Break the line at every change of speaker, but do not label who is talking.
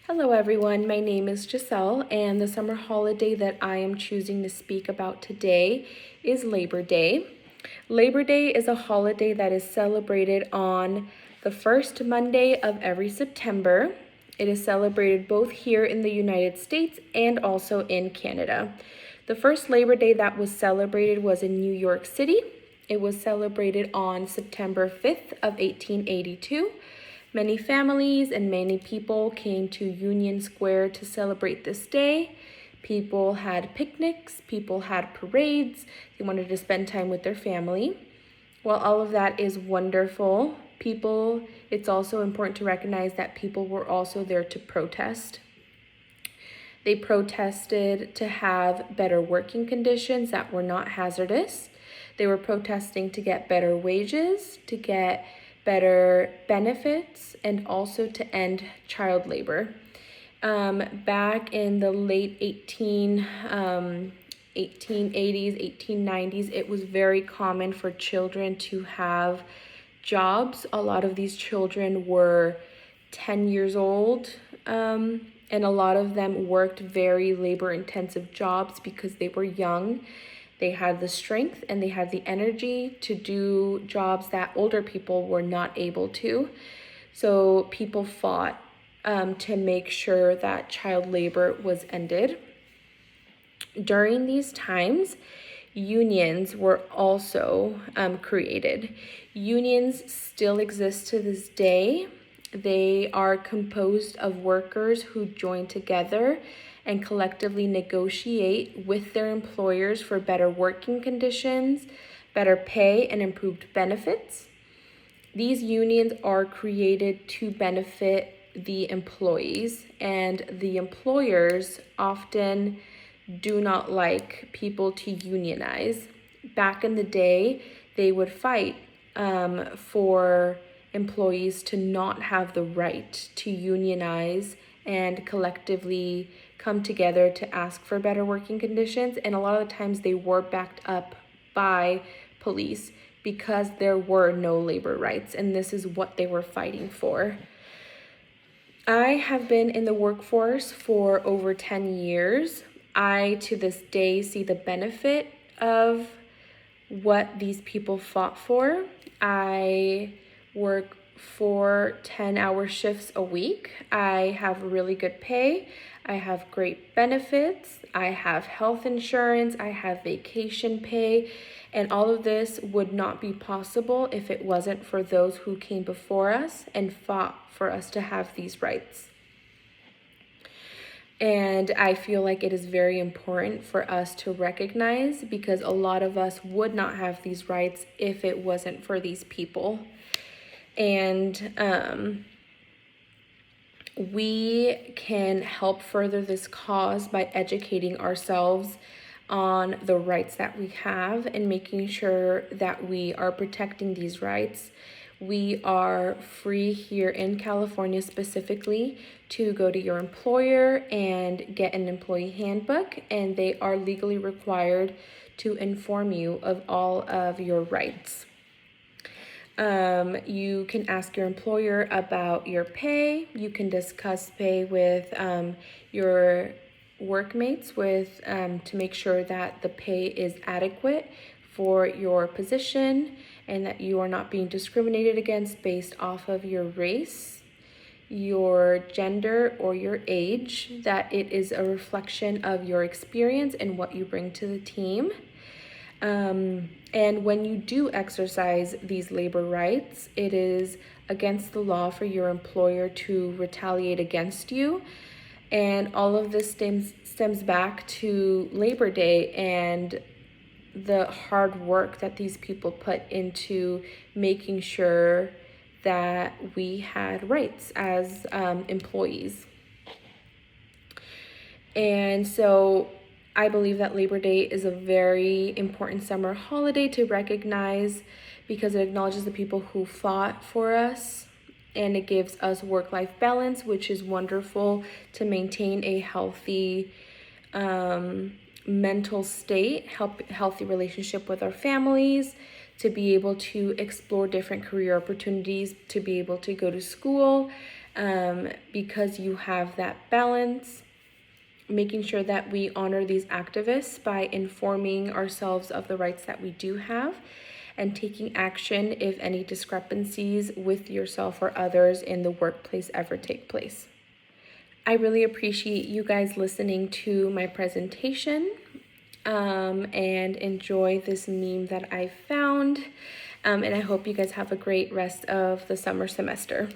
Hello everyone, my name is Giselle, and the summer holiday that I am choosing to speak about today is Labor Day. Labor Day is a holiday that is celebrated on the first Monday of every September. It is celebrated both here in the United States and also in Canada. The first Labor Day that was celebrated was in New York City. It was celebrated on September 5th of 1882. Many families and many people came to Union Square to celebrate this day. People had picnics, people had parades, they wanted to spend time with their family. While all of that is wonderful, it's also important to recognize that people were also there to protest. They protested to have better working conditions that were not hazardous. They were protesting to get better wages, to get better benefits, and also to end child labor. Back in the late 1880s, 1890s, it was very common for children to have jobs. A lot of these children were 10 years old, and a lot of them worked very labor-intensive jobs because they were young. They had the strength and they had the energy to do jobs that older people were not able to. So people fought to make sure that child labor was ended. During these times, unions were also created. Unions still exist to this day. They are composed of workers who join together and collectively negotiate with their employers for better working conditions, better pay, and improved benefits. These unions are created to benefit the employees, and the employers often do not like people to unionize. Back in the day, they would fight for employees to not have the right to unionize and collectively come together to ask for better working conditions. And a lot of the times they were backed up by police because there were no labor rights, and this is what they were fighting for. I have been in the workforce for over 10 years. I, to this day, see the benefit of what these people fought for. I work 4 10-hour shifts a week. I have really good pay. I have great benefits. I have health insurance. I have vacation pay. And all of this would not be possible if it wasn't for those who came before us and fought for us to have these rights. And I feel like it is very important for us to recognize, because a lot of us would not have these rights if it wasn't for these people. And we can help further this cause by educating ourselves on the rights that we have and making sure that we are protecting these rights. We are free here in California specifically to go to your employer and get an employee handbook, and they are legally required to inform you of all of your rights. You can ask your employer about your pay. You can discuss pay with your workmates to make sure that the pay is adequate for your position and that you are not being discriminated against based off of your race, your gender, or your age, that it is a reflection of your experience and what you bring to the team. And when you do exercise these labor rights, it is against the law for your employer to retaliate against you. And all of this stems back to Labor Day and the hard work that these people put into making sure that we had rights as employees. And so I believe that Labor Day is a very important summer holiday to recognize, because it acknowledges the people who fought for us, and it gives us work-life balance, which is wonderful to maintain a healthy mental state, healthy relationship with our families, to be able to explore different career opportunities, to be able to go to school, because you have that balance, making sure that we honor these activists by informing ourselves of the rights that we do have and taking action if any discrepancies with yourself or others in the workplace ever take place. I really appreciate you guys listening to my presentation and enjoy this meme that I found. And I hope you guys have a great rest of the summer semester.